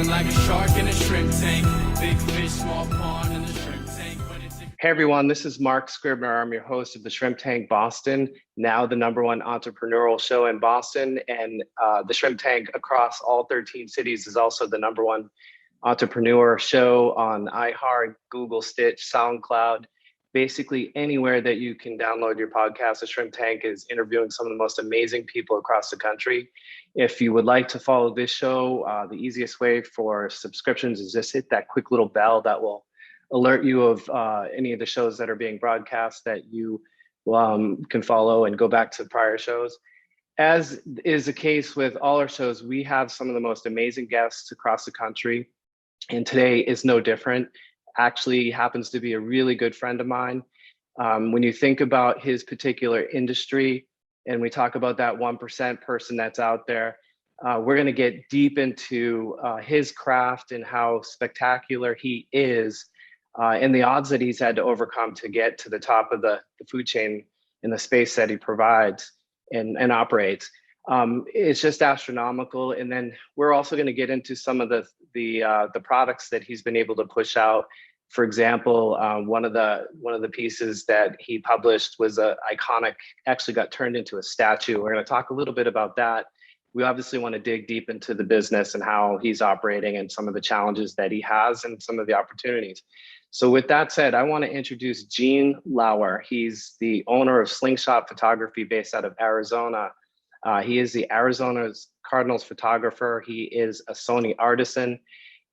Feeling like a shark in a shrimp tank. Big fish, small pond in the shrimp tank. Hey everyone, this is Mark Scribner. I'm your host of the Shrimp Tank Boston, now the #1 entrepreneurial show in Boston. And the Shrimp Tank across all 13 cities is also the #1 entrepreneur show on iHeart, Google Stitch, SoundCloud. Basically anywhere that you can download your podcast, the Shrimp Tank is interviewing some of the most amazing people across the country. If you would like to follow this show, the easiest way for subscriptions is just hit that quick little bell that will alert you of any of the shows that are being broadcast that you can follow and go back to prior shows. As is the case with all our shows, we have some of the most amazing guests across the country. And today is no different. Actually happens to be a really good friend of mine. When you think about his particular industry and we talk about that 1% person that's out there, we're going to get deep into his craft and how spectacular he is and the odds that he's had to overcome to get to the top of the food chain in the space that he provides and operates. It's just astronomical. And then we're also going to get into some of the products that he's been able to push out. For example, one of the pieces that he published was iconic, actually got turned into a statue. We're going to talk a little bit about that. We obviously want to dig deep into the business and how he's operating and some of the challenges that he has and some of the opportunities. So with that said, I want to introduce Gene Lauer. He's the owner of Slingshot Photography based out of Arizona. He is the Arizona's Cardinals photographer. He is a Sony Artisan.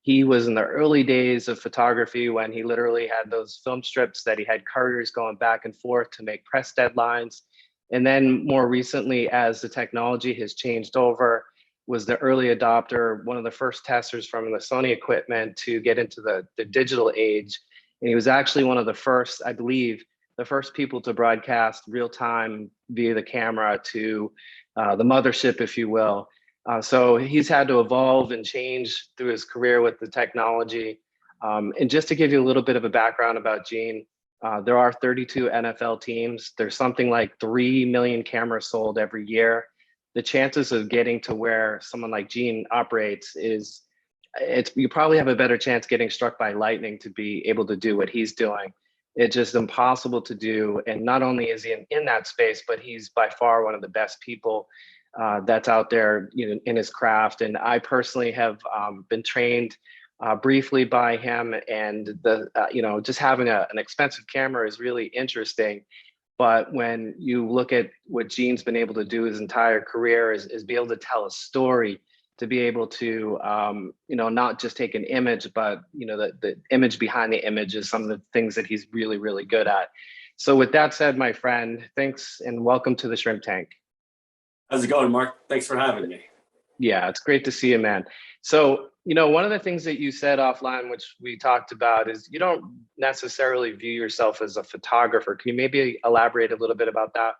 He was in the early days of photography when he literally had those film strips that he had couriers going back and forth to make press deadlines. And then more recently, as the technology has changed over, was the early adopter, one of the first testers from the Sony equipment to get into the digital age. And he was actually one of the first, I believe, the first people to broadcast real time via the camera to the mothership, if you will. So he's had to evolve and change through his career with the technology. And just to give you a little bit of a background about Gene, there are 32 NFL teams. There's something like 3 million cameras sold every year. The chances of getting to where someone like Gene operates you probably have a better chance getting struck by lightning to be able to do what he's doing. It's just impossible to do. And not only is he in that space, but he's by far one of the best people that's out there, in his craft. And I personally have been trained briefly by him, and just having an expensive camera is really interesting. But when you look at what Gene's been able to do his entire career is be able to tell a story, to be able to, not just take an image, but, the image behind the image is some of the things that he's really, really good at. So with that said, my friend, thanks and welcome to the Shrimp Tank. How's it going, Mark? Thanks for having me. Yeah, it's great to see you, man. So, one of the things that you said offline, which we talked about, is you don't necessarily view yourself as a photographer. Can you maybe elaborate a little bit about that?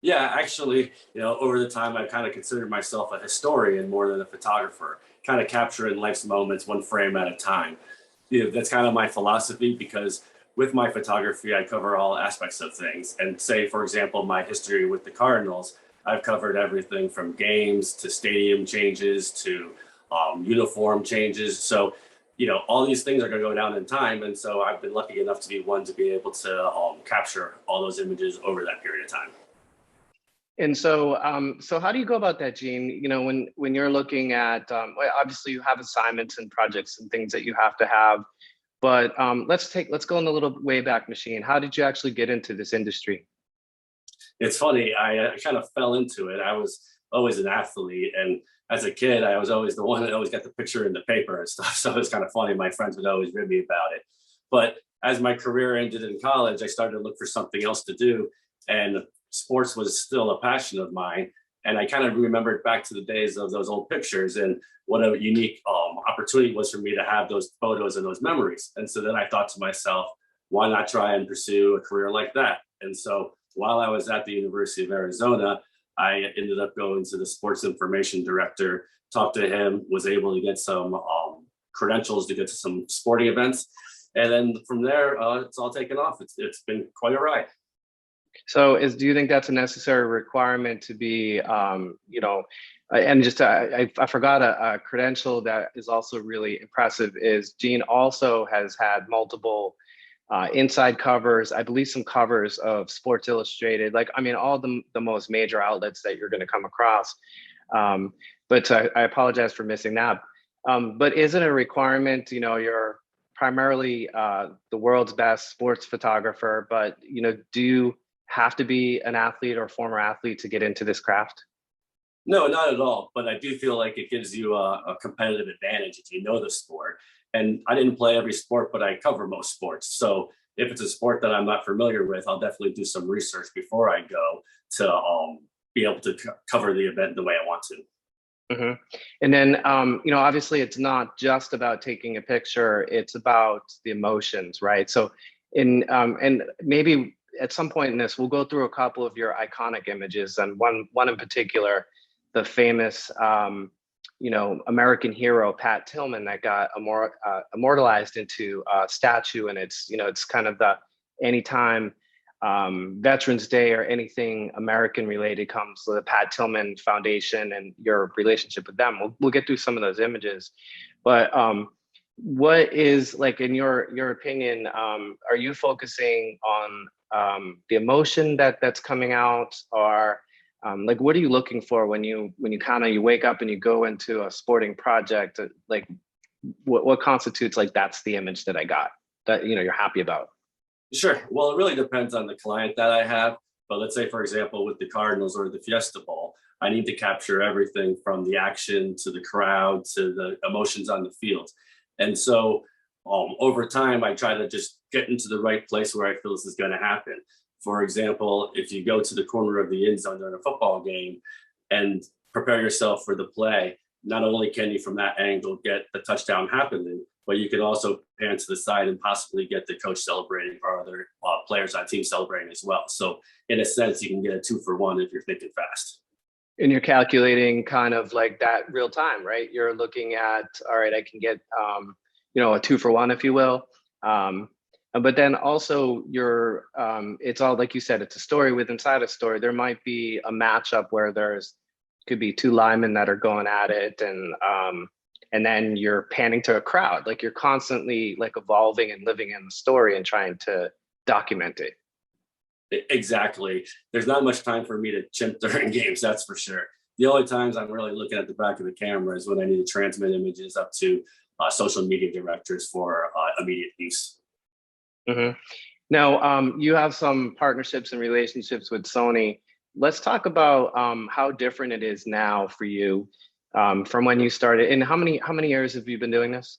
Yeah, actually, over the time, I've kind of considered myself a historian more than a photographer, kind of capturing life's moments one frame at a time. That's kind of my philosophy, because with my photography, I cover all aspects of things. And say, for example, my history with the Cardinals, I've covered everything from games to stadium changes to uniform changes. So, all these things are going to go down in time. And so I've been lucky enough to be one to be able to capture all those images over that period of time. And so, so how do you go about that, Gene? When you're looking at, obviously you have assignments and projects and things that you have to have, but let's go in the little way back machine. How did you actually get into this industry? It's funny, I kind of fell into it. I was always an athlete, and as a kid, I was always the one that always got the picture in the paper and stuff. So it's kind of funny. My friends would always rib me about it. But as my career ended in college, I started to look for something else to do, and sports was still a passion of mine. And I kind of remembered back to the days of those old pictures and what a unique opportunity was for me to have those photos and those memories. And so then I thought to myself, why not try and pursue a career like that? And so while I was at the University of Arizona, I ended up going to the sports information director, talked to him, was able to get some credentials to get to some sporting events. And then from there, it's all taken off. It's been quite a ride. So do you think that's a necessary requirement to be, And just I forgot a credential that is also really impressive is Gene also has had multiple inside covers, I believe some covers of Sports Illustrated, like, I mean, all the most major outlets that you're going to come across. Um, but I apologize for missing that. But is it a requirement? You know, you're primarily the world's best sports photographer, but, you know, do you have to be an athlete or former athlete to get into this craft? No, not at all. But I do feel like it gives you a competitive advantage if you know the sport. And I didn't play every sport, but I cover most sports. So if it's a sport that I'm not familiar with, I'll definitely do some research before I go to be able to cover the event the way I want to. Hmm. And then, you know, obviously it's not just about taking a picture, it's about the emotions, right? So and maybe at some point in this, we'll go through a couple of your iconic images and one in particular, the famous, you know, American hero, Pat Tillman, that got immortalized into a statue. And it's, you know, it's kind of the anytime Veterans Day or anything American related comes to the Pat Tillman Foundation and your relationship with them. We'll get through some of those images, but what is, like, in your opinion, are you focusing on the emotion that's coming out, or like, what are you looking for when you kind of you wake up and you go into a sporting project? Like, what constitutes like that's the image that I got that, you know, you're happy about? Sure. Well, it really depends on the client that I have. But let's say, for example, with the Cardinals or the Fiesta Bowl, I need to capture everything from the action to the crowd to the emotions on the field. And so over time, I try to just get into the right place where I feel this is going to happen. For example, if you go to the corner of the end zone during a football game and prepare yourself for the play, not only can you from that angle get the touchdown happening, but you can also pan to the side and possibly get the coach celebrating or other players on team celebrating as well. So in a sense, you can get a 2-for-1 if you're thinking fast. And you're calculating kind of like that real time, right? You're looking at, all right, I can get, you know, a 2-for-1, if you will. But then also it's all, like you said, it's a story within inside a story. There might be a matchup where could be two linemen that are going at it, and then you're panning to a crowd. Like, you're constantly like evolving and living in the story and trying to document it. Exactly. There's not much time for me to chimp during games, that's for sure. The only times I'm really looking at the back of the camera is when I need to transmit images up to social media directors for immediate use. Mm-hmm. Now, you have some partnerships and relationships with Sony. Let's talk about how different it is now for you from when you started. And how many years have you been doing this?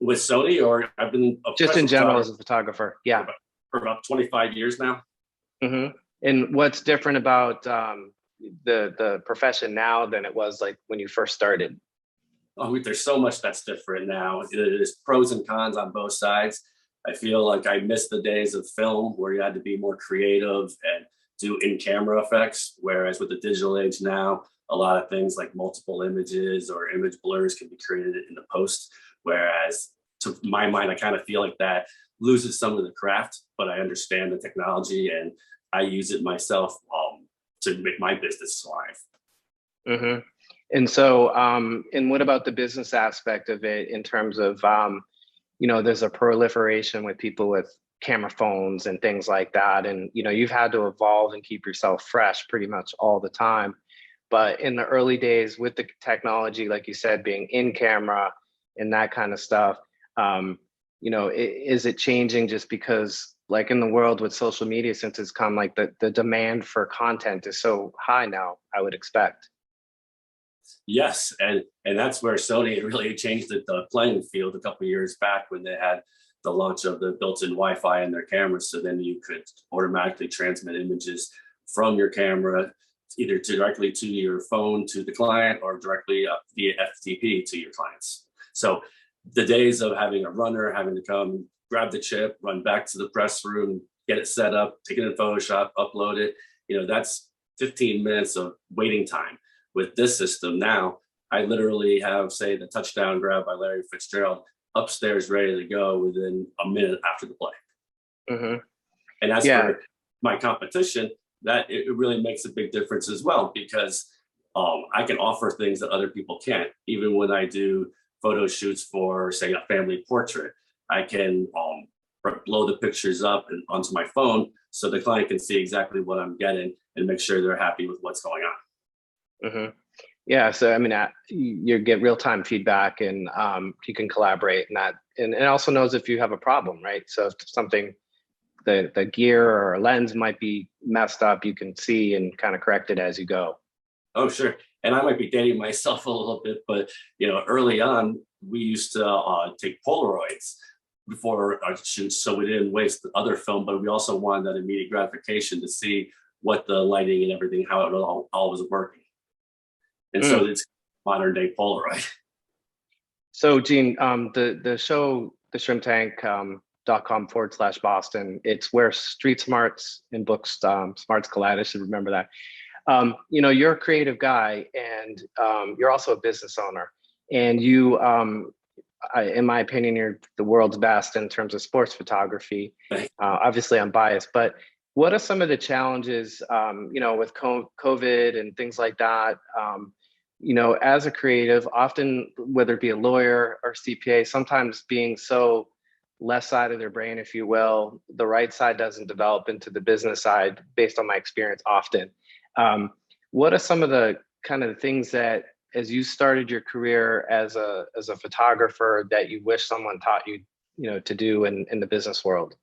With Sony, or I've been Just in general as a photographer? Yeah. For about 25 years now. Mm-hmm. And what's different about the profession now than it was like when you first started? Oh, there's so much that's different now. There's pros and cons on both sides. I feel like I miss the days of film where you had to be more creative and do in-camera effects, whereas with the digital age now, a lot of things like multiple images or image blurs can be created in the post. Whereas to my mind, I kind of feel like that loses some of the craft, but I understand the technology and I use it myself to make my business thrive. Mm-hmm. And so, and what about the business aspect of it in terms of, you know, there's a proliferation with people with camera phones and things like that. And, you know, you've had to evolve and keep yourself fresh pretty much all the time. But in the early days with the technology, like you said, being in camera and that kind of stuff, you know, is it changing just because, like, in the world with social media, since it's come, like the demand for content is so high now, I would expect. Yes, and that's where Sony really changed the playing field a couple of years back when they had the launch of the built-in Wi-Fi in their cameras. So then you could automatically transmit images from your camera either directly to your phone to the client or directly via FTP to your clients. So the days of having a runner having to come grab the chip, run back to the press room, get it set up, take it in Photoshop, upload it, you know, that's 15 minutes of waiting time. With this system now, I literally have, say, the touchdown grab by Larry Fitzgerald upstairs ready to go within a minute after the play. Mm-hmm. And as for my competition, that it really makes a big difference as well, because I can offer things that other people can't. Even when I do photo shoots for, say, a family portrait, I can blow the pictures up and onto my phone so the client can see exactly what I'm getting and make sure they're happy with what's going on. Hmm. Yeah, so I mean, you get real-time feedback, and you can collaborate, and and it also knows if you have a problem, right? So if something, the gear or lens might be messed up, you can see and kind of correct it as you go. Oh, sure. And I might be dating myself a little bit, but early on, we used to take Polaroids before our shoots, so we didn't waste the other film. But we also wanted that immediate gratification to see what the lighting and everything, how it all was working. And so it's modern day Polaroid. So Gene, the show, the Shrimp Tank, .com/Boston. It's where street smarts and book smarts collide. I should remember that. You're a creative guy, and you're also a business owner. And you, in my opinion, you're the world's best in terms of sports photography. Obviously, I'm biased, but what are some of the challenges, with COVID and things like that? As a creative, often, whether it be a lawyer or CPA, sometimes being so left side of their brain, if you will, the right side doesn't develop into the business side, based on my experience often. What are some of the kind of things that, as you started your career as a photographer, that you wish someone taught you, to do in the business world?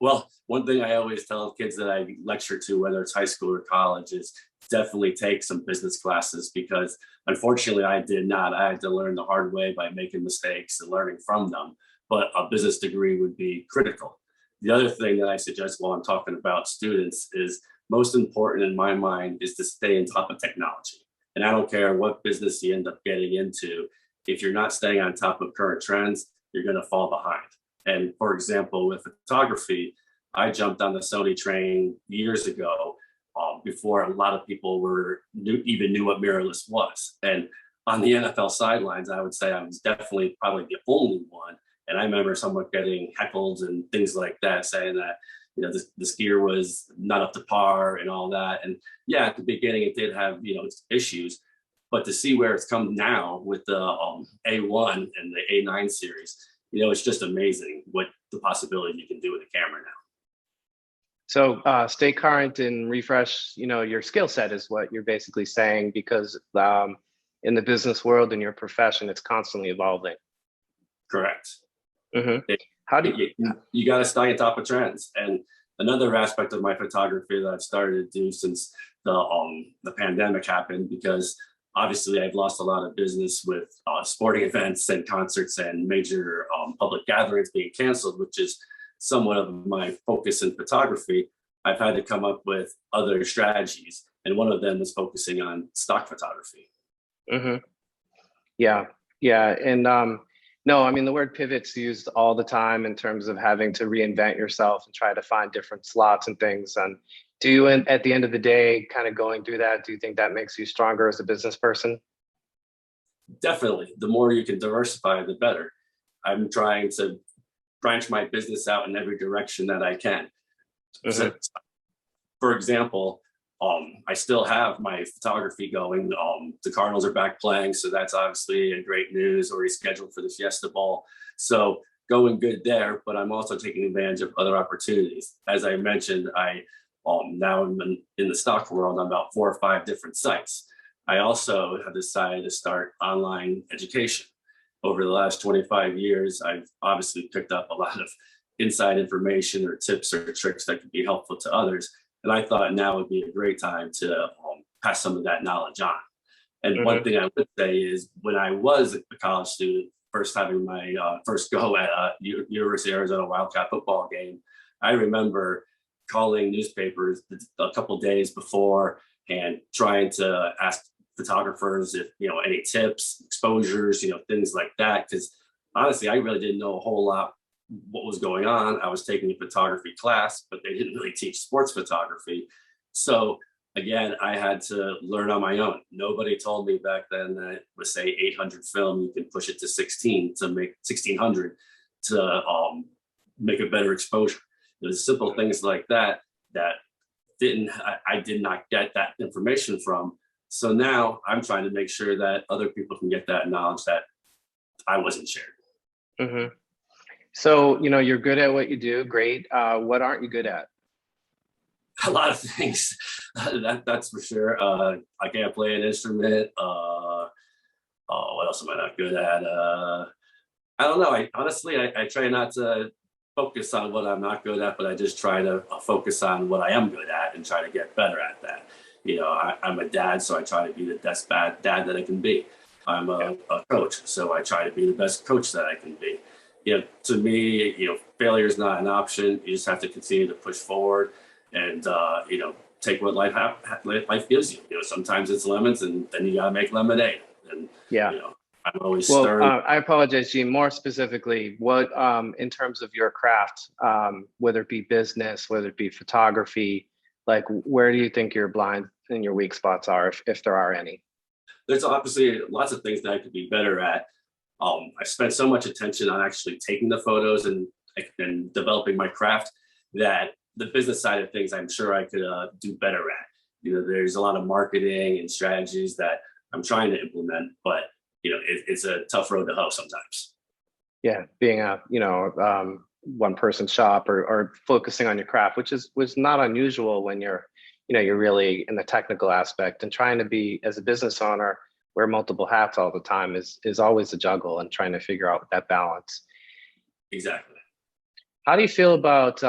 Well, one thing I always tell kids that I lecture to, whether it's high school or college, is definitely take some business classes, because unfortunately I did not. I had to learn the hard way by making mistakes and learning from them. But a business degree would be critical. The other thing that I suggest while I'm talking about students is, most important in my mind, is to stay on top of technology. And I don't care what business you end up getting into, if you're not staying on top of current trends, you're going to fall behind. And for example, with photography, I jumped on the Sony train years ago, before a lot of people even knew what mirrorless was. And on the NFL sidelines, I would say I was definitely probably the only one. And I remember someone getting heckled and things like that, saying that this gear was not up to par and all that. And yeah, at the beginning it did have its issues, but to see where it's come now with the A1 and the A9 series, it's just amazing what the possibility you can do with a camera now. So stay current and refresh, your skill set is what you're basically saying, because in the business world, in your profession, it's constantly evolving. Correct. Mm-hmm. How do you got to stay on top of trends? And another aspect of my photography that I've started to do since the pandemic happened, because obviously I've lost a lot of business with sporting events and concerts and major public gatherings being canceled, which is somewhat of my focus in photography. I've had to come up with other strategies, and one of them is focusing on stock photography. Mm-hmm. Yeah, and no, I mean, the word pivot's used all the time in terms of having to reinvent yourself and try to find different slots and things. And do you, at the end of the day, kind of going through that, do you think that makes you stronger as a business person? Definitely. The more you can diversify, the better. I'm trying to branch my business out in every direction that I can. Mm-hmm. So, for example, I still have my photography going. The Cardinals are back playing, so that's obviously a great news. Already scheduled for the Fiesta Bowl, so going good there. But I'm also taking advantage of other opportunities. As I mentioned, I now am in the stock world on about 4 or 5 different sites. I also have decided to start online education. Over the last 25 years, I've obviously picked up a lot of inside information or tips or tricks that could be helpful to others. And I thought now would be a great time to pass some of that knowledge on. And mm-hmm. One thing I would say is, when I was a college student, first having my first go at a University of Arizona Wildcat football game, I remember calling newspapers a couple of days before and trying to ask photographers if any tips, exposures, things like that. Because honestly, I really didn't know a whole lot what was going on. I was taking a photography class, but they didn't really teach sports photography. So again, I had to learn on my own. Nobody told me back then that with, say, 800 film, you can push it to 16 to make 1600 to make a better exposure. There's simple things like that I did not get that information from. So now I'm trying to make sure that other people can get that knowledge that I wasn't shared. Hmm. So, you're good at what you do. Great. What aren't you good at? A lot of things. That's for sure. I can't play an instrument. What else am I not good at? I don't know. I try not to focus on what I'm not good at, but I just try to focus on what I am good at and try to get better at that. I'm a dad, so I try to be the best dad that I can be. I'm a coach, so I try to be the best coach that I can be. To me, failure is not an option. You just have to continue to push forward and, take what life gives you. Sometimes it's lemons, and then you gotta make lemonade. And, Yeah. I'm always Well, stirring. I apologize, Gene. More specifically, what in terms of your craft, whether it be business, whether it be photography, like where do you think your blind and your weak spots are, if there are any? There's obviously lots of things that I could be better at. I spent so much attention on actually taking the photos and developing my craft that the business side of things, I'm sure I could do better at. There's a lot of marketing and strategies that I'm trying to implement, but it's a tough road to hoe sometimes. Yeah, being a one person shop or focusing on your craft, which was not unusual when you're really in the technical aspect, and trying to be, as a business owner, wear multiple hats all the time is always a juggle, and trying to figure out that balance. Exactly. How do you feel about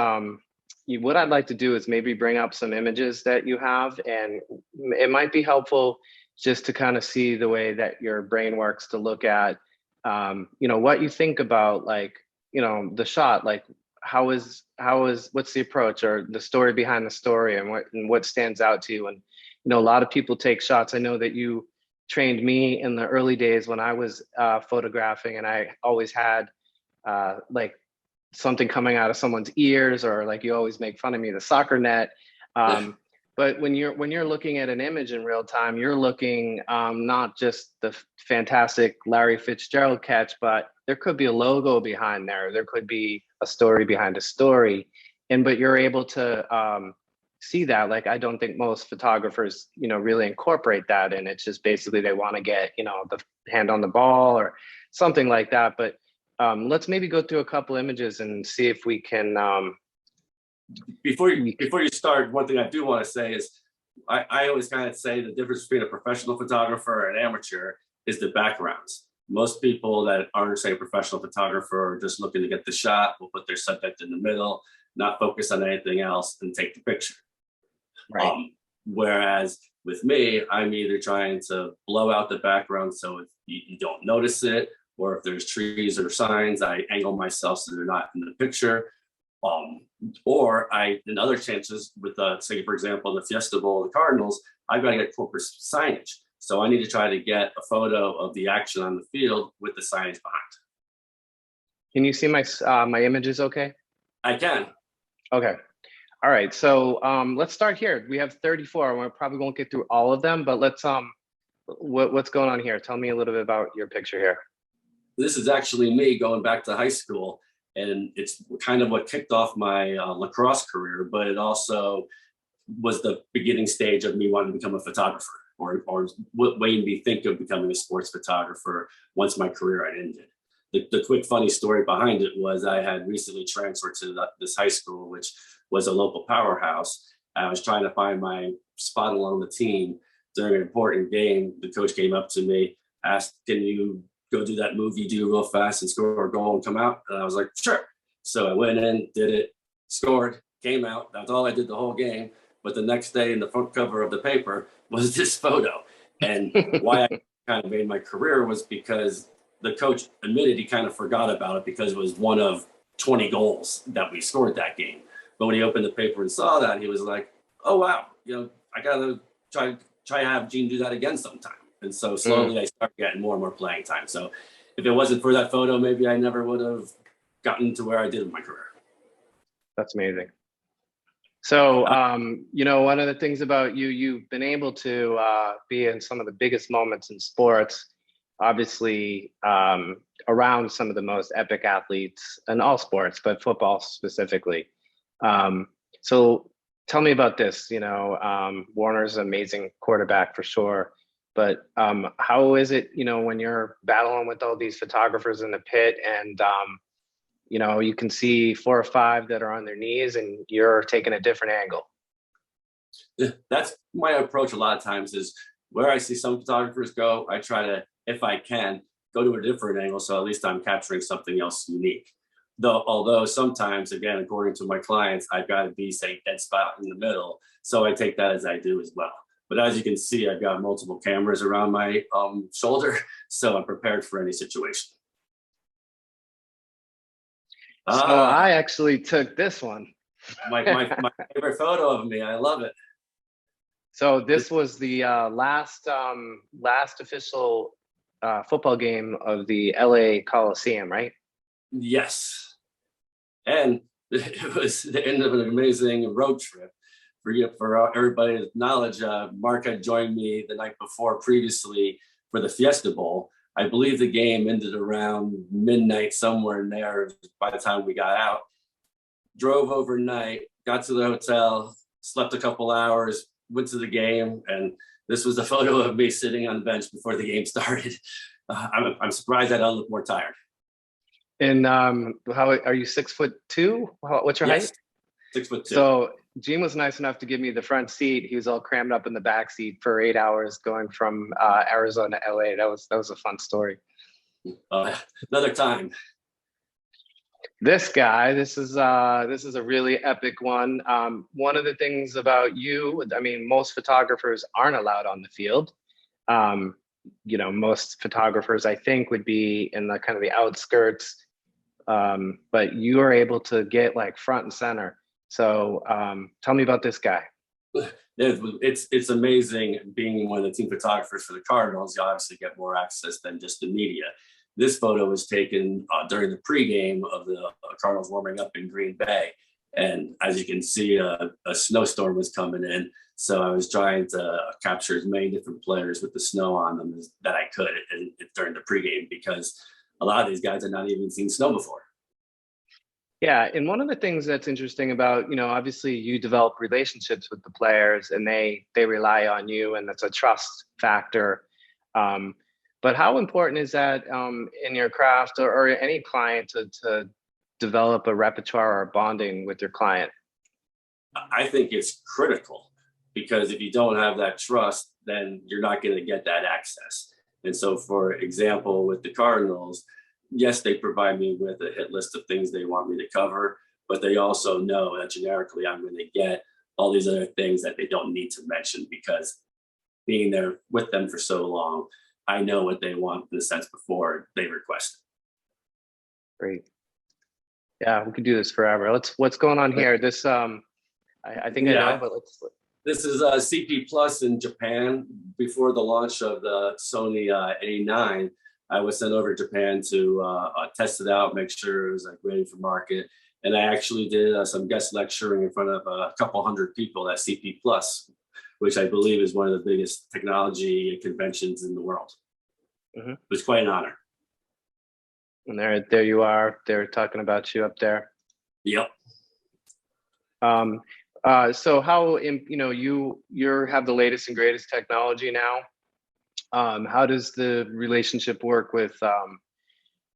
what I'd like to do is maybe bring up some images that you have, and it might be helpful just to kind of see the way that your brain works, to look at what you think about, like, the shot, like what's the approach or the story behind the story, and what stands out to you. And a lot of people take shots. I know that you trained me in the early days when I was photographing, and I always had like something coming out of someone's ears, or like you always make fun of me, the soccer net. But when you're looking at an image in real time, you're looking not just the fantastic Larry Fitzgerald catch, but there could be a logo behind there. There could be a story behind a story, but you're able to see that. Like, I don't think most photographers, really incorporate that, and it's just basically they want to get, the hand on the ball or something like that. But let's maybe go through a couple images and see if we can. Before you start, one thing I do want to say is I always kind of say the difference between a professional photographer and an amateur is the backgrounds. Most people that aren't, say, a professional photographer are just looking to get the shot, will put their subject in the middle, not focus on anything else, and take the picture. Right. Whereas with me, I'm either trying to blow out the background so if you don't notice it, or if there's trees or signs, I angle myself so they're not in the picture. Or in other chances with, say, for example, the Fiesta Bowl, the Cardinals, I've got to get corporate signage. So I need to try to get a photo of the action on the field with the signage behind. Can you see my images okay? I can. Okay. All right. So let's start here. We have 34. We probably won't get through all of them, but let's what's going on here? Tell me a little bit about your picture here. This is actually me going back to high school. And it's kind of what kicked off my lacrosse career, but it also was the beginning stage of me wanting to become a photographer, or what made me think of becoming a sports photographer once my career had ended. The quick funny story behind it was I had recently transferred to this high school, which was a local powerhouse. I was trying to find my spot along the team during an important game. The coach came up to me, asked, "Can you go do that move you do real fast and score a goal and come out?" And I was like, "Sure." So I went in, did it, scored, came out. That's all I did the whole game. But the next day in the front cover of the paper was this photo. And why I kind of made my career was because the coach admitted he kind of forgot about it because it was one of 20 goals that we scored that game. But when he opened the paper and saw that, he was like, "Oh, wow, I got to try to have Gene do that again sometime." And so slowly I started getting more and more playing time. So if it wasn't for that photo, maybe I never would have gotten to where I did in my career. That's amazing. So, one of the things about you've been able to be in some of the biggest moments in sports, obviously around some of the most epic athletes in all sports, but football specifically. So tell me about this. Warner's an amazing quarterback for sure, but how is it, when you're battling with all these photographers in the pit and you can see 4 or 5 that are on their knees and you're taking a different angle? That's my approach a lot of times is where I see some photographers go, I try to, if I can, go to a different angle. So at least I'm capturing something else unique. Although sometimes, again, according to my clients, I've got to be, say, dead spot in the middle. So I take that as I do as well. But as you can see, I've got multiple cameras around my shoulder, so I'm prepared for any situation. So I actually took this one. My favorite photo of me. I love it. So this was the last official football game of the LA Coliseum, right? Yes. And it was the end of an amazing road trip. For everybody's knowledge, Mark had joined me the night before previously for the Fiesta Bowl. I believe the game ended around midnight, somewhere in there by the time we got out. Drove overnight, got to the hotel, slept a couple hours, went to the game, and this was the photo of me sitting on the bench before the game started. I'm surprised I don't look more tired. And how are you, 6'2"? What's your height? 6'2". So Gene was nice enough to give me the front seat. He was all crammed up in the back seat for 8 hours going from Arizona to LA. That was a fun story. Another time. This guy, this is a really epic one. One of the things about you, I mean, most photographers aren't allowed on the field. Most photographers, I think, would be in the kind of the outskirts, but you are able to get like front and center. So tell me about this guy. It's amazing being one of the team photographers for the Cardinals. You obviously get more access than just the media. This photo was taken during the pregame of the Cardinals warming up in Green Bay. And as you can see, a snowstorm was coming in. So I was trying to capture as many different players with the snow on them that I could during the pregame, because a lot of these guys had not even seen snow before. Yeah, and one of the things that's interesting about, obviously you develop relationships with the players and they rely on you, and that's a trust factor. But how important is that in your craft or any client to develop a repertoire or bonding with your client? I think it's critical, because if you don't have that trust, then you're not going to get that access. And so, for example, with the Cardinals, yes, they provide me with a hit list of things they want me to cover, but they also know that generically I'm going to get all these other things that they don't need to mention, because being there with them for so long, I know what they want in a sense before they request it. Great. Yeah, we could do this forever. What's going on here? This, I think I know, but let's. This is CP Plus in Japan. Before the launch of the Sony A9, I was sent over to Japan to test it out, make sure it was ready for market. And I actually did some guest lecturing in front of a couple hundred people at CP Plus, which I believe is one of the biggest technology conventions in the world. Mm-hmm. It was quite an honor. And there you are. They're talking about you up there. Yep. So how, you have the latest and greatest technology now. How does the relationship work with,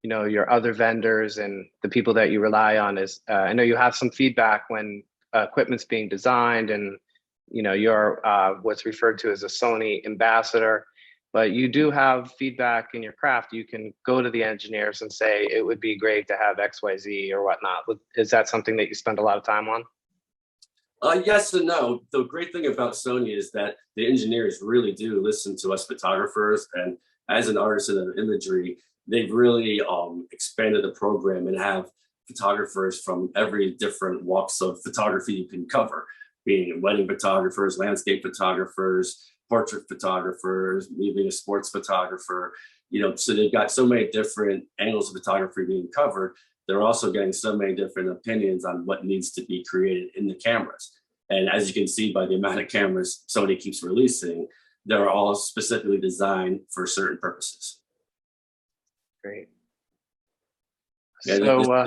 your other vendors and the people that you rely on? I know you have some feedback when equipment's being designed, and you're what's referred to as a Sony ambassador, but you do have feedback in your craft. You can go to the engineers and say, it would be great to have XYZ or whatnot. Is that something that you spend a lot of time on? Yes and no. The great thing about Sony is that the engineers really do listen to us photographers, and as an artisan of imagery, they've really expanded the program and have photographers from every different walks of photography you can cover, being wedding photographers, landscape photographers, portrait photographers, maybe a sports photographer. So they've got so many different angles of photography being covered. They're also getting so many different opinions on what needs to be created in the cameras. And as you can see by the amount of cameras Sony keeps releasing, they're all specifically designed for certain purposes. Great. Yeah, So, go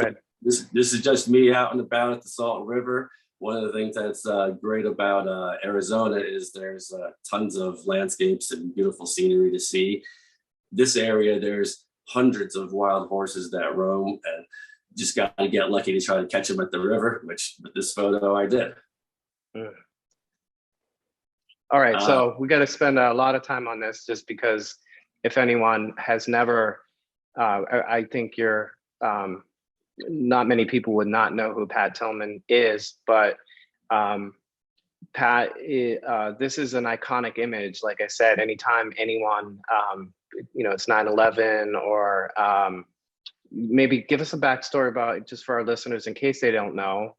ahead. This is just me out and about at the Salt River. One of the things that's great about Arizona is there's tons of landscapes and beautiful scenery to see. This area, there's hundreds of wild horses that roam, and just got to get lucky to try to catch them at the river, which with this photo I did. All right, so we got to spend a lot of time on this just because if anyone has never, I think you're, not many people would not know who Pat Tillman is, but Pat, this is an iconic image. Like I said, anytime anyone, it's 9/11 or maybe give us a backstory about, just for our listeners in case they don't know,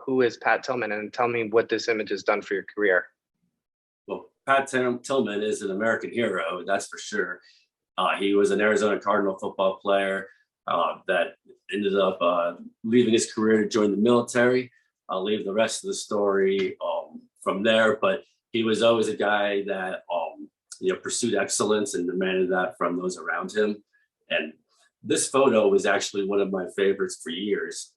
who is Pat Tillman, and tell me what this image has done for your career. Well, Pat Tillman is an American hero, that's for sure. He was an Arizona Cardinal football player that ended up leaving his career to join the military. I'll leave the rest of the story from there, but he was always a guy that pursued excellence and demanded that from those around him. And this photo was actually one of my favorites for years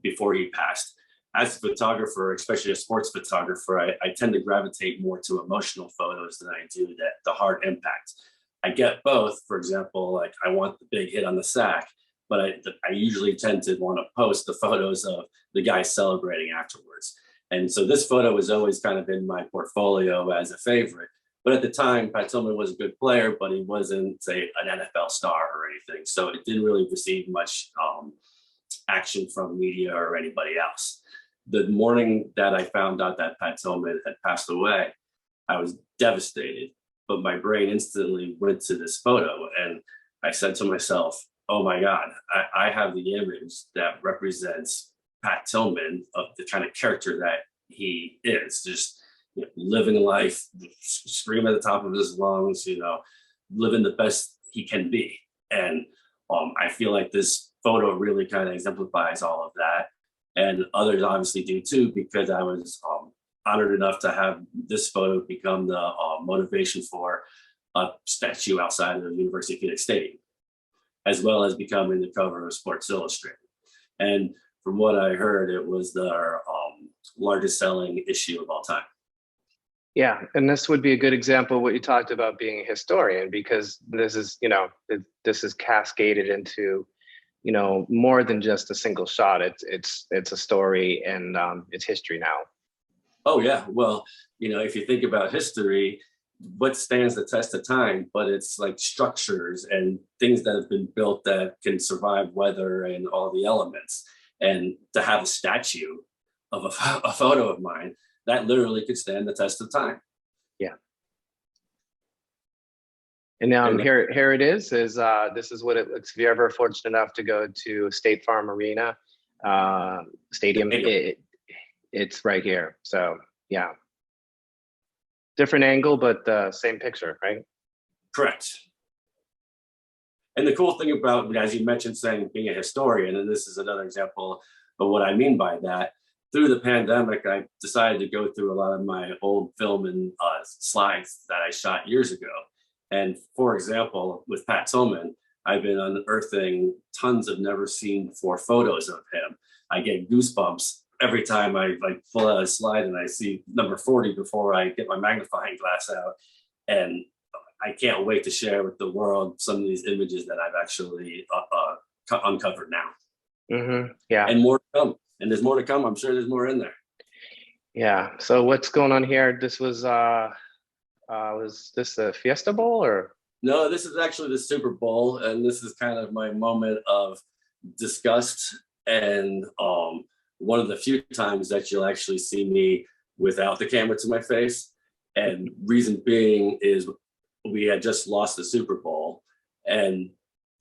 before he passed. As a photographer, especially a sports photographer, I tend to gravitate more to emotional photos than I do the hard impact. I get both. For example, like I want the big hit on the sack, but I usually tend to want to post the photos of the guy celebrating afterwards. And so this photo was always kind of in my portfolio as a favorite. But at the time, Pat Tillman was a good player, but he wasn't, say, an NFL star or anything. So it didn't really receive much action from media or anybody else. The morning that I found out that Pat Tillman had passed away, I was devastated. But my brain instantly went to this photo, and I said to myself, oh my God, I have the image that represents Pat Tillman, of the kind of character that he is, just living life, screaming at the top of his lungs, living the best he can be. And I feel like this photo really kind of exemplifies all of that. And others obviously do too, because I was honored enough to have this photo become the motivation for a statue outside of the University of Phoenix Stadium, as well as becoming the cover of Sports Illustrated. And from what I heard, it was their largest selling issue of all time. Yeah, and this would be a good example of what you talked about being a historian, because this is, this is cascaded into, more than just a single shot. It's a story, and it's history now. Oh yeah, well, if you think about history, what stands the test of time? But it's like structures and things that have been built that can survive weather and all the elements. And to have a statue of a photo of mine, that literally could stand the test of time. Yeah. And now here it is. This is what it looks. If you're ever fortunate enough to go to State Farm Arena Stadium, it's right here. So yeah, different angle, but the same picture, right? Correct. And the cool thing about, as you mentioned, saying being a historian, and this is another example of what I mean by that. Through the pandemic, I decided to go through a lot of my old film and slides that I shot years ago. And for example, with Pat Tillman, I've been unearthing tons of never seen before photos of him. I get goosebumps every time I pull out a slide and I see number 40 before I get my magnifying glass out. And I can't wait to share with the world some of these images that I've actually uncovered now. Mm-hmm. Yeah. And more to come. And there's more to come. I'm sure there's more in there. Yeah. So what's going on here? This was this a Fiesta Bowl or? No, this is actually the Super Bowl. And this is kind of my moment of disgust. And one of the few times that you'll actually see me without the camera to my face. And reason being is we had just lost the Super Bowl. And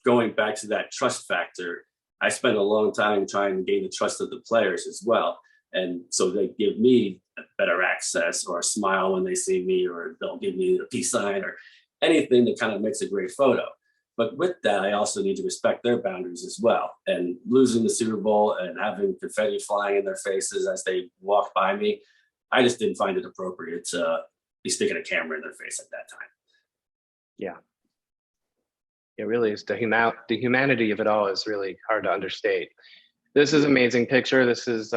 going back to that trust factor, I spent a long time trying to gain the trust of the players as well. And so they give me better access or a smile when they see me, or they'll give me a peace sign or anything that kind of makes a great photo. But with that, I also need to respect their boundaries as well. And losing the Super Bowl and having confetti flying in their faces as they walk by me, I just didn't find it appropriate to be sticking a camera in their face at that time. Yeah. It really is. The humanity of it all is really hard to understate. This is amazing picture. This is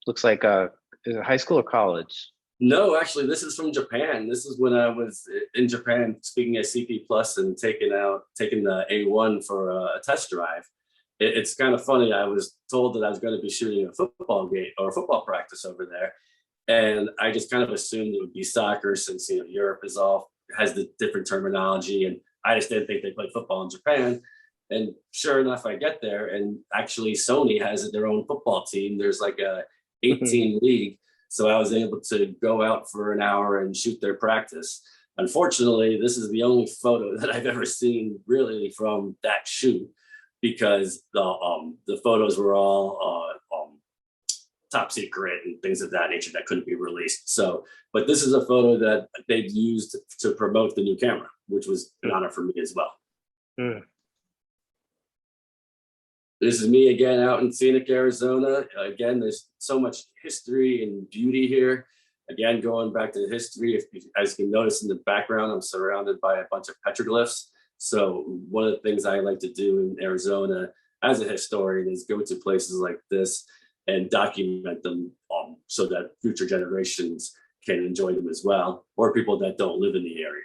looks like is it high school or college? No, actually, this is from Japan. This is when I was in Japan speaking at CP Plus and taking the A1 for a test drive. It's kind of funny. I was told that I was going to be shooting a football game or a football practice over there, and I just kind of assumed it would be soccer since Europe has the different terminology, and I just didn't think they played football in Japan. And sure enough, I get there, and actually Sony has their own football team. There's like a 18 league. So I was able to go out for an hour and shoot their practice. Unfortunately, this is the only photo that I've ever seen really from that shoot, because the photos were all top secret and things of that nature that couldn't be released. So, but this is a photo that they've used to promote the new camera, which was an honor for me as well. Mm. This is me again out in scenic Arizona. Again, there's so much history and beauty here. Again, going back to the history, as you can notice in the background, I'm surrounded by a bunch of petroglyphs. So one of the things I like to do in Arizona as a historian is go to places like this and document them so that future generations can enjoy them as well, or people that don't live in the area.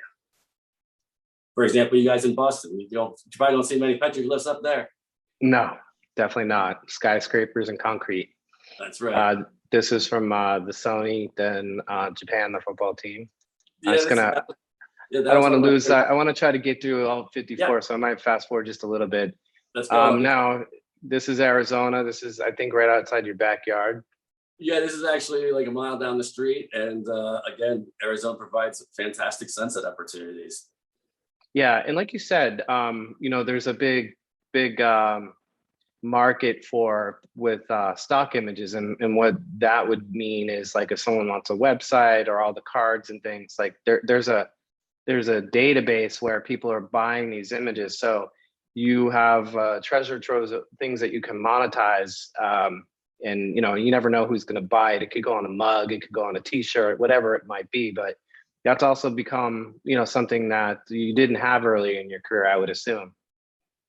For example, you guys in Boston, you probably don't see many petroglyphs up there. No, definitely not. Skyscrapers and concrete. That's right. This is from the Sony, then Japan, the football team. Yeah, I don't want to lose. I want to try to get through all 54, so I might fast forward just a little bit. Let's go. Now, this is Arizona. This is, I think, right outside your backyard. Yeah, this is actually like a mile down the street. And again, Arizona provides fantastic sunset opportunities. Yeah, and like you said, there's a big market with stock images, and what that would mean is, like, if someone wants a website or all the cards and things, like there's a database where people are buying these images. So you have treasure troves of things that you can monetize, and you never know who's going to buy it. It could go on a mug, it could go on a t-shirt, whatever it might be, but that's also become something that you didn't have earlier in your career, I would assume.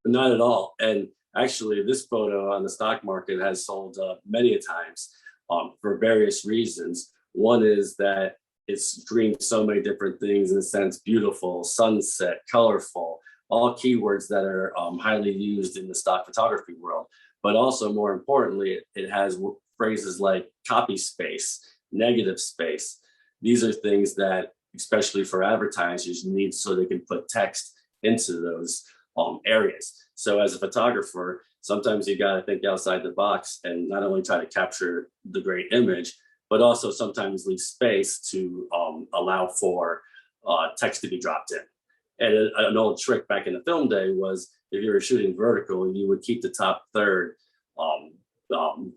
Not at all. And actually, this photo on the stock market has sold many a times for various reasons. One is that it's screened so many different things, in a sense: beautiful, sunset, colorful, all keywords that are highly used in the stock photography world. But also, more importantly, it has phrases like copy space, negative space. These are things that, especially for advertisers, need so they can put text into those areas. So as a photographer, sometimes you got to think outside the box and not only try to capture the great image, but also sometimes leave space to allow for text to be dropped in. And an old trick back in the film day was, if you were shooting vertical, you would keep the top third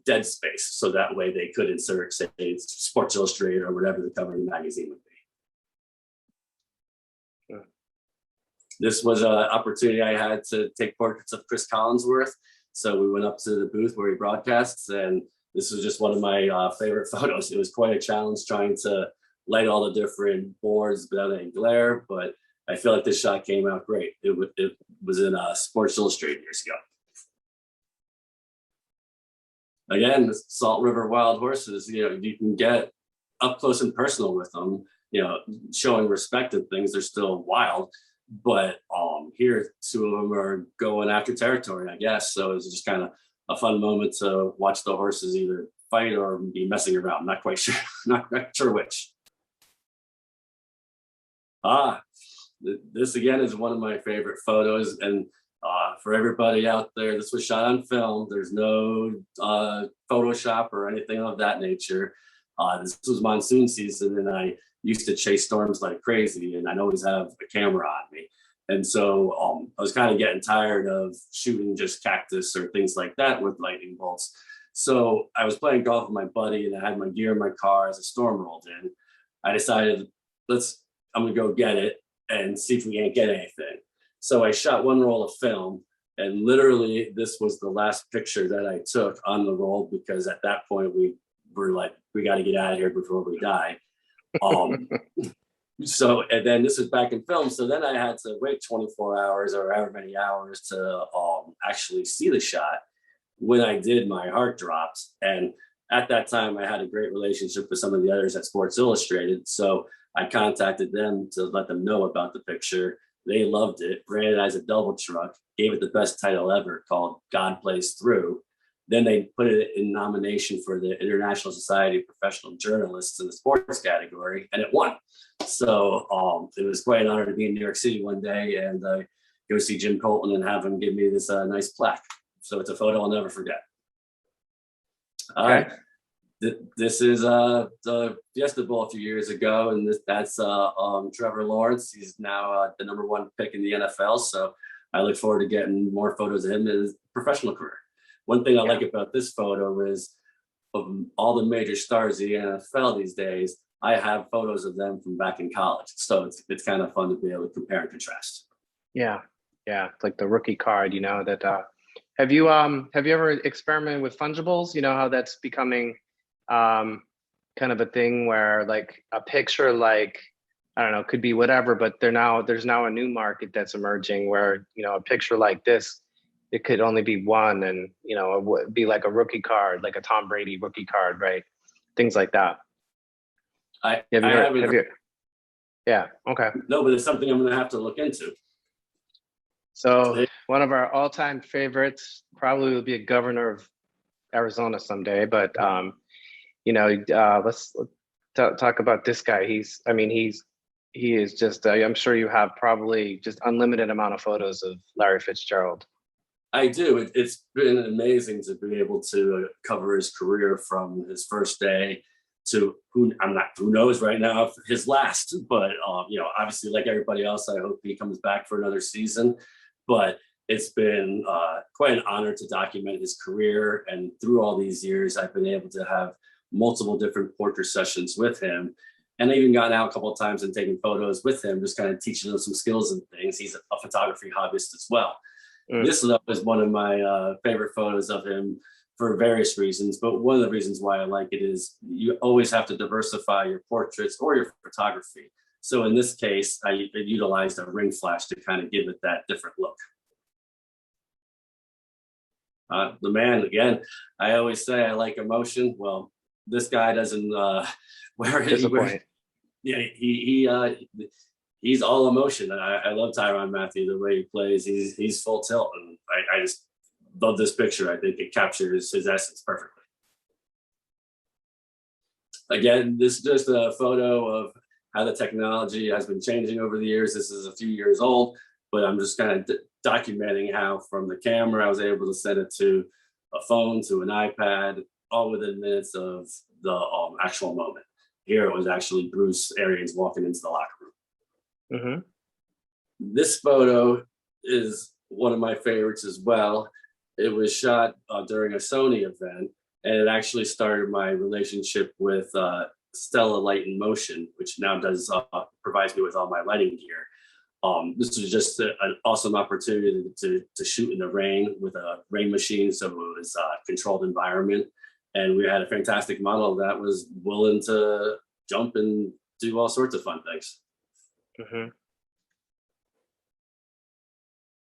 dead space, so that way they could insert, say, Sports Illustrated or whatever the cover of the magazine would be. Yeah. This was an opportunity I had to take portraits of Chris Collinsworth. So we went up to the booth where he broadcasts, and this was just one of my favorite photos. It was quite a challenge trying to light all the different boards without any glare, but I feel like this shot came out great. It was in Sports Illustrated years ago. Again, Salt River wild horses, you can get up close and personal with them, showing respect and things. They're still wild, but here, two of them are going after territory, I guess. So it's just kind of a fun moment to watch the horses either fight or be messing around. Not quite sure, not sure which. This again is one of my favorite photos, and for everybody out there, this was shot on film. There's no Photoshop or anything of that nature. This was monsoon season, and I used to chase storms like crazy, and I'd always have a camera on me. And so I was kind of getting tired of shooting just cactus or things like that with lightning bolts. So I was playing golf with my buddy, and I had my gear in my car as a storm rolled in. I decided, I'm gonna go get it and see if we can't get anything. So I shot one roll of film, and literally this was the last picture that I took on the roll, because at that point we were like, we got to get out of here before we die. So, and then this was back in film. So then I had to wait 24 hours or however many hours to actually see the shot. when I did, my heart dropped. And at that time, I had a great relationship with some of the others at Sports Illustrated. So I contacted them to let them know about the picture. They loved it, ran it as a double truck, gave it the best title ever called God Plays Through. Then they put it in nomination for the International Society of Professional Journalists in the sports category, and it won. So it was quite an honor to be in New York City one day and go see Jim Colton and have him give me this nice plaque. So it's a photo I'll never forget. Okay. This is the Fiesta Bowl a few years ago, and that's Trevor Lawrence. He's now the #1 pick in the NFL. So I look forward to getting more photos of him in his professional career. One thing I like about this photo is of all the major stars of the NFL these days, I have photos of them from back in college. So it's kind of fun to be able to compare and contrast. Yeah. It's like the rookie card, that have you ever experimented with fungibles? You know how that's becoming kind of a thing where like a picture, like, I don't know, could be whatever, but there's now a new market that's emerging where, a picture like this, it could only be one, and it would be like a rookie card, like a Tom Brady rookie card, right? Things like that. Have you? Yeah. Okay. No, but it's something I'm going to have to look into. So one of our all-time favorites probably will be a governor of Arizona someday, but let's talk about this guy. He is just. I'm sure you have probably just unlimited amount of photos of Larry Fitzgerald. I do. It's been amazing to be able to cover his career from his first day to who knows right now his last. But obviously, like everybody else, I hope he comes back for another season. But it's been quite an honor to document his career, and through all these years, I've been able to have multiple different portrait sessions with him. And I even gotten out a couple of times and taken photos with him, just kind of teaching him some skills and things. He's a photography hobbyist as well. This is one of my favorite photos of him for various reasons. But one of the reasons why I like it is you always have to diversify your portraits or your photography. So in this case, I utilized a ring flash to kind of give it that different look. The man, again, I always say I like emotion. Well, this guy doesn't wear it. Yeah, he's all emotion. I love Tyrann Mathieu, the way he plays. He's full tilt, and I just love this picture. I think it captures his essence perfectly. Again, this is just a photo of how the technology has been changing over the years. This is a few years old, but I'm just kind of documenting how from the camera I was able to send it to a phone, to an iPad, all within minutes of the actual moment. Here it was actually Bruce Arians walking into the locker room. Mm-hmm. This photo is one of my favorites as well. It was shot during a Sony event, and it actually started my relationship with Stella Light&Motion, which now provides me with all my lighting gear. This was just an awesome opportunity to shoot in the rain with a rain machine, so it was a controlled environment. And we had a fantastic model that was willing to jump and do all sorts of fun things. Mm-hmm.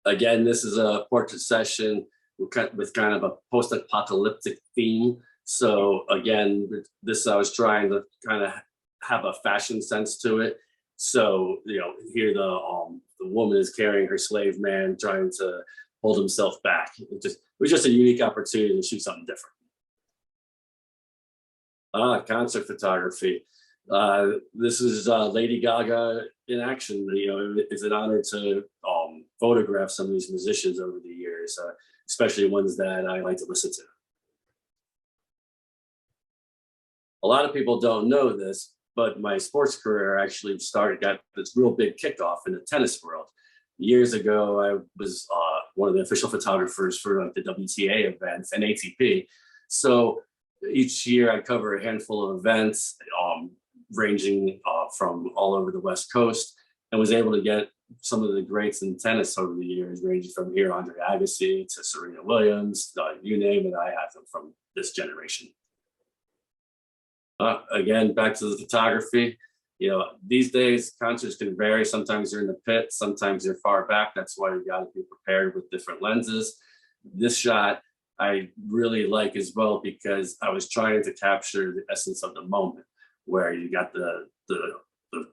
Again, this is a portrait session with kind of a post-apocalyptic theme. So again, I was trying to kind of have a fashion sense to it. So, here the woman is carrying her slave man, trying to hold himself back. It was just a unique opportunity to shoot something different. Concert photography. This is Lady Gaga in action. It's an honor to photograph some of these musicians over the years, especially ones that I like to listen to. A lot of people don't know this, but my sports career actually got this real big kickoff in the tennis world. Years ago, I was one of the official photographers for the WTA events and ATP. So each year I cover a handful of events ranging from all over the West Coast, and was able to get some of the greats in tennis over the years, ranging from here Andre Agassi to Serena Williams, you name it, I have them from this generation. Again, back to the photography. These days concerts can vary. Sometimes you're in the pit, sometimes you're far back. That's why you got to be prepared with different lenses. This shot, I really like as well, because I was trying to capture the essence of the moment, where you got the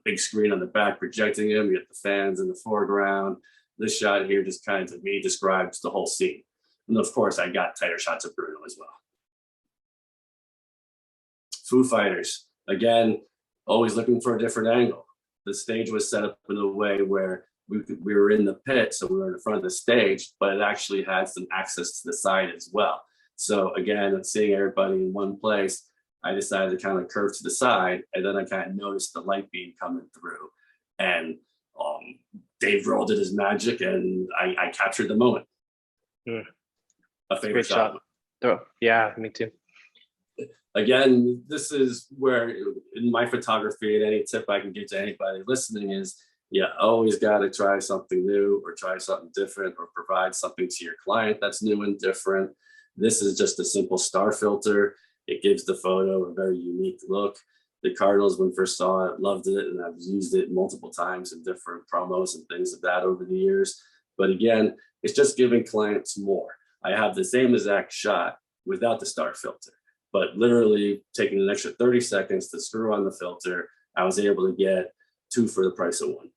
big screen on the back projecting him, you get the fans in the foreground. This shot here just kind of, to me, describes the whole scene. And of course, I got tighter shots of Bruno as well. Foo Fighters, again, always looking for a different angle. The stage was set up in a way where we were in the pit, so we were in the front of the stage, but it actually had some access to the side as well. So again, seeing everybody in one place, I decided to kind of curve to the side, and then I kind of noticed the light beam coming through. And Dave Grohl did his magic, and I captured the moment. A favorite shot. Oh, yeah, me too. Again, this is where in my photography, and any tip I can give to anybody listening is, you always got to try something new, or try something different, or provide something to your client that's new and different. This is just a simple star filter. It gives the photo a very unique look. The Cardinals, when first saw it, loved it, and I've used it multiple times in different promos and things of that over the years. But again, it's just giving clients more. I have the same exact shot without the star filter, but literally taking an extra 30 seconds to screw on the filter, I was able to get 2 for the price of 1.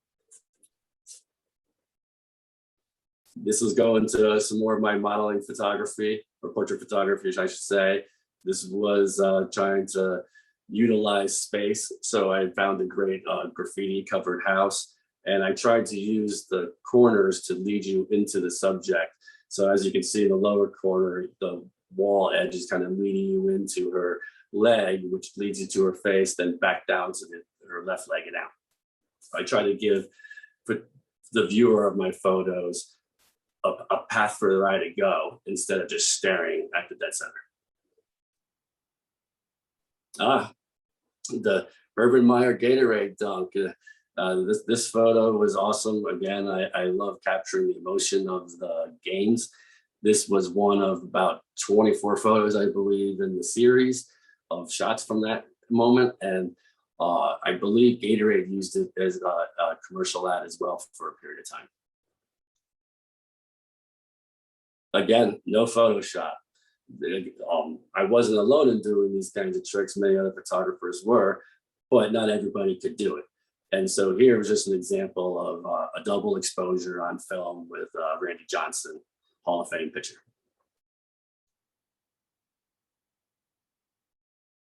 This is going to some more of my modeling photography, or portrait photography, I should say. This was trying to utilize space. So I found a great graffiti covered house, and I tried to use the corners to lead you into the subject. So as you can see in the lower corner, the wall edge is kind of leading you into her leg, which leads you to her face, then back down to her left leg and out. I try to give the viewer of my photos a path for the eye to go, instead of just staring at the dead center. The Urban Meyer Gatorade dunk. This photo was awesome. Again, I love capturing the emotion of the games. This was one of about 24 photos, I believe, in the series of shots from that moment. And I believe Gatorade used it as a commercial ad as well for a period of time. Again, no Photoshop. I wasn't alone in doing these kinds of tricks. Many other photographers were, but not everybody could do it. And so here was just an example of a double exposure on film with Randy Johnson, Hall of Fame pitcher.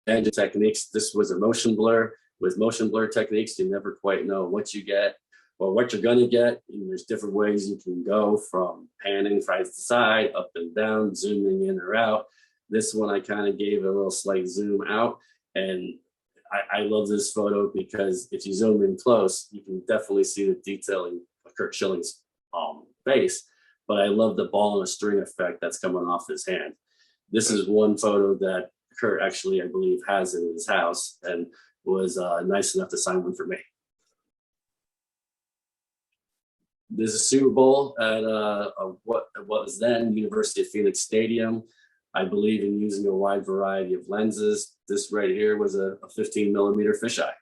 And the techniques, this was a motion blur. With motion blur techniques, you never quite know what you get or what you're gonna get. And there's different ways you can go, from panning side to side, up and down, zooming in or out. This one, I kind of gave a little slight zoom out, and I love this photo because if you zoom in close, you can definitely see the detailing of Kurt Schilling's face, but I love the ball and a string effect that's coming off his hand. This is one photo that Kurt actually, I believe, has in his house, and was nice enough to sign one for me. This is Super Bowl at what was then University of Phoenix Stadium. I believe in using a wide variety of lenses. This right here was a 15mm fisheye.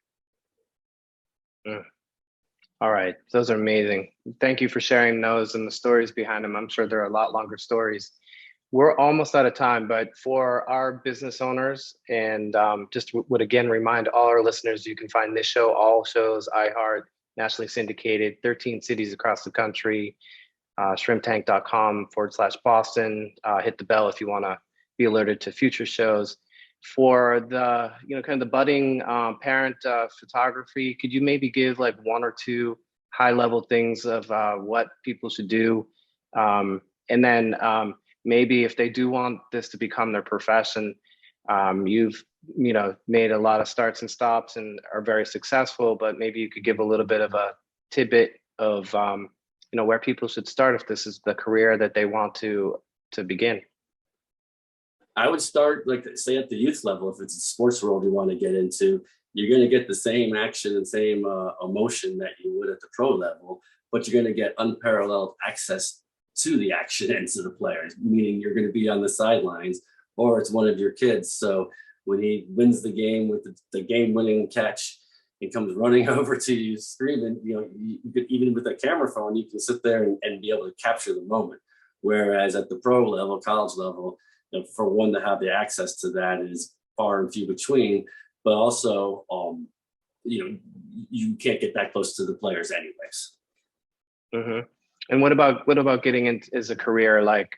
All right, those are amazing. Thank you for sharing those and the stories behind them. I'm sure there are a lot longer stories. We're almost out of time, but for our business owners, and just would again remind all our listeners, you can find this show, all shows, iHeart, nationally syndicated, 13 cities across the country, shrimptank.com/Boston. Hit the bell if you want to be alerted to future shows. For the, kind of the budding parent photography, could you maybe give like 1 or 2 high-level things of what people should do? And then maybe if they do want this to become their profession, you've made a lot of starts and stops and are very successful, but maybe you could give a little bit of a tidbit of where people should start if this is the career that they want to begin. I would start, like, say, at the youth level. If it's a sports world you want to get into, you're going to get the same action and same emotion that you would at the pro level, but you're going to get unparalleled access to the action and to the players, meaning you're going to be on the sidelines, or it's one of your kids. So when he wins the game with the game-winning catch and comes running over to you screaming, you could, even with a camera phone, you can sit there and be able to capture the moment. Whereas at the pro level, college level, for one to have the access to that is far and few between, but also, you can't get that close to the players anyways. Mm-hmm. And what about getting into as a career? Like,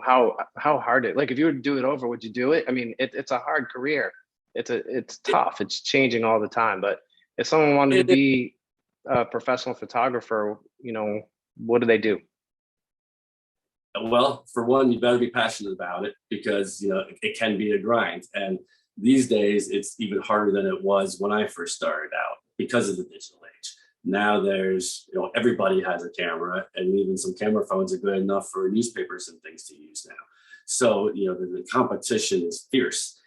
how hard like if you were to do it over, would you do it? I mean, it's a hard career. It's tough. It's changing all the time. But if someone wanted to be a professional photographer, what do they do? Well, for one, you better be passionate about it, because it can be a grind. And these days, it's even harder than it was when I first started out because of the digital age. Now there's, everybody has a camera, and even some camera phones are good enough for newspapers and things to use now. So, the competition is fierce,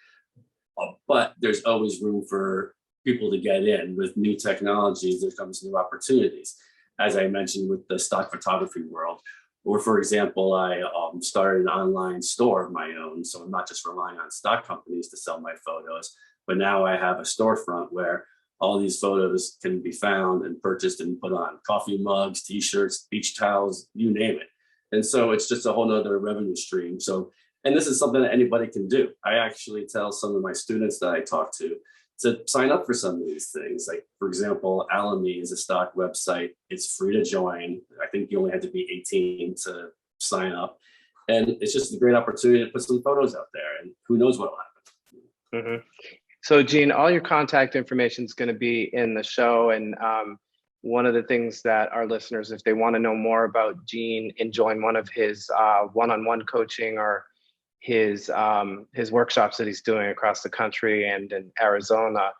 but there's always room for people to get in. With new technologies, there comes new opportunities. As I mentioned with the stock photography world, or for example, I started an online store of my own. So I'm not just relying on stock companies to sell my photos, but now I have a storefront where all these photos can be found and purchased and put on coffee mugs, t-shirts, beach towels, you name it. And so it's just a whole nother revenue stream. So, and this is something that anybody can do. I actually tell some of my students that I talk to sign up for some of these things. Like, for example, Alamy is a stock website. It's free to join. I think you only have to be 18 to sign up. And it's just a great opportunity to put some photos out there, and who knows what will happen. Mm-hmm. So Gene, all your contact information is going to be in the show. And one of the things that our listeners, if they want to know more about Gene and join one of his one-on-one coaching or his workshops that he's doing across the country and in Arizona,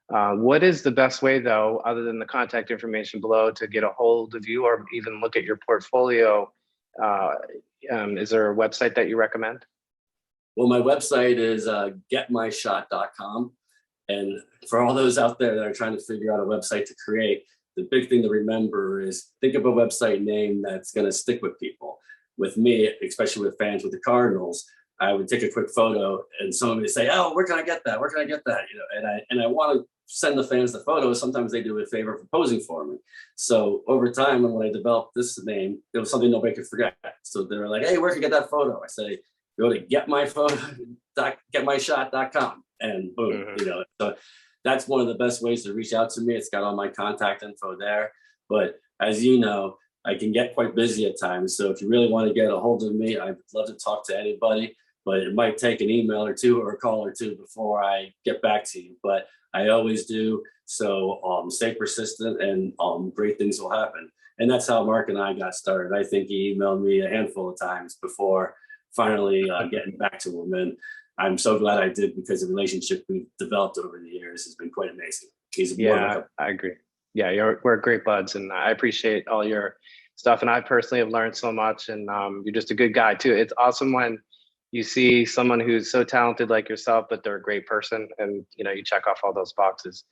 what is the best way, though, other than the contact information below, to get a hold of you or even look at your portfolio? Is there a website that you recommend? Well, my website is getmyshot.com. And for all those out there that are trying to figure out a website to create, the big thing to remember is think of a website name that's going to stick with people. With me, especially with fans with the Cardinals, I would take a quick photo and someone would say, "Oh, where can I get that? Where can I get that?" And I want to send the fans the photos. Sometimes they do a favor for posing for me. So over time, when I developed this name, it was something nobody could forget. So they were like, "Hey, where can I get that photo?" I say, "Go to getmyshot.com," and boom, So that's one of the best ways to reach out to me. It's got all my contact info there. But as you know, I can get quite busy at times. So if you really want to get a hold of me, I'd love to talk to anybody, but it might take an email or two or a call or two before I get back to you. But I always do. So stay persistent, and great things will happen. And that's how Mark and I got started. I think he emailed me a handful of times before finally getting back to him. And I'm so glad I did, because the relationship we've developed over the years has been quite amazing. I agree. Yeah, we're great buds, and I appreciate all your stuff. And I personally have learned so much, and you're just a good guy too. It's awesome when you see someone who's so talented like yourself, but they're a great person, and you check off all those boxes.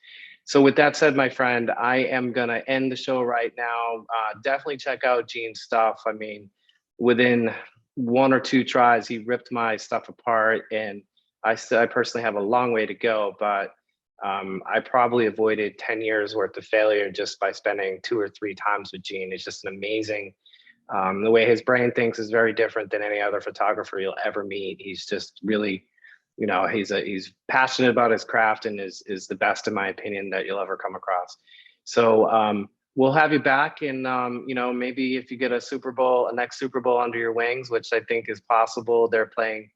So with that said, my friend, I am gonna end the show right now. Definitely check out Gene's stuff. I mean, within one or two tries, he ripped my stuff apart, and I personally have a long way to go, but I probably avoided 10 years worth of failure just by spending 2 or 3 times with Gene. It's just an amazing, the way his brain thinks is very different than any other photographer you'll ever meet. He's just really, he's passionate about his craft, and is the best, in my opinion, that you'll ever come across. So we'll have you back, and maybe if you get a next Super Bowl under your wings, which I think is possible. They're playing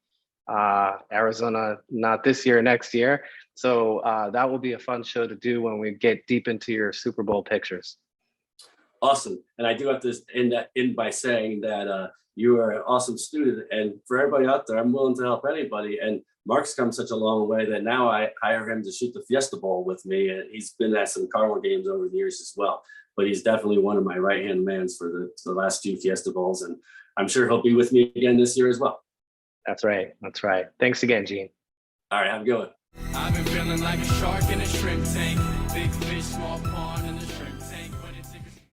Arizona, not this year, next year. So that will be a fun show to do when we get deep into your Super Bowl pictures. Awesome. And I do have to end by saying that you are an awesome student. And for everybody out there, I'm willing to help anybody. And Mark's come such a long way that now I hire him to shoot the Fiesta Bowl with me. And he's been at some Cardinal games over the years as well. But he's definitely one of my right-hand mans for the last few Fiesta Bowls. And I'm sure he'll be with me again this year as well. That's right. That's right. Thanks again, Gene. All right. Have a good one. I've been feeling like a shark in a shrimp tank. Big fish, small pond, and the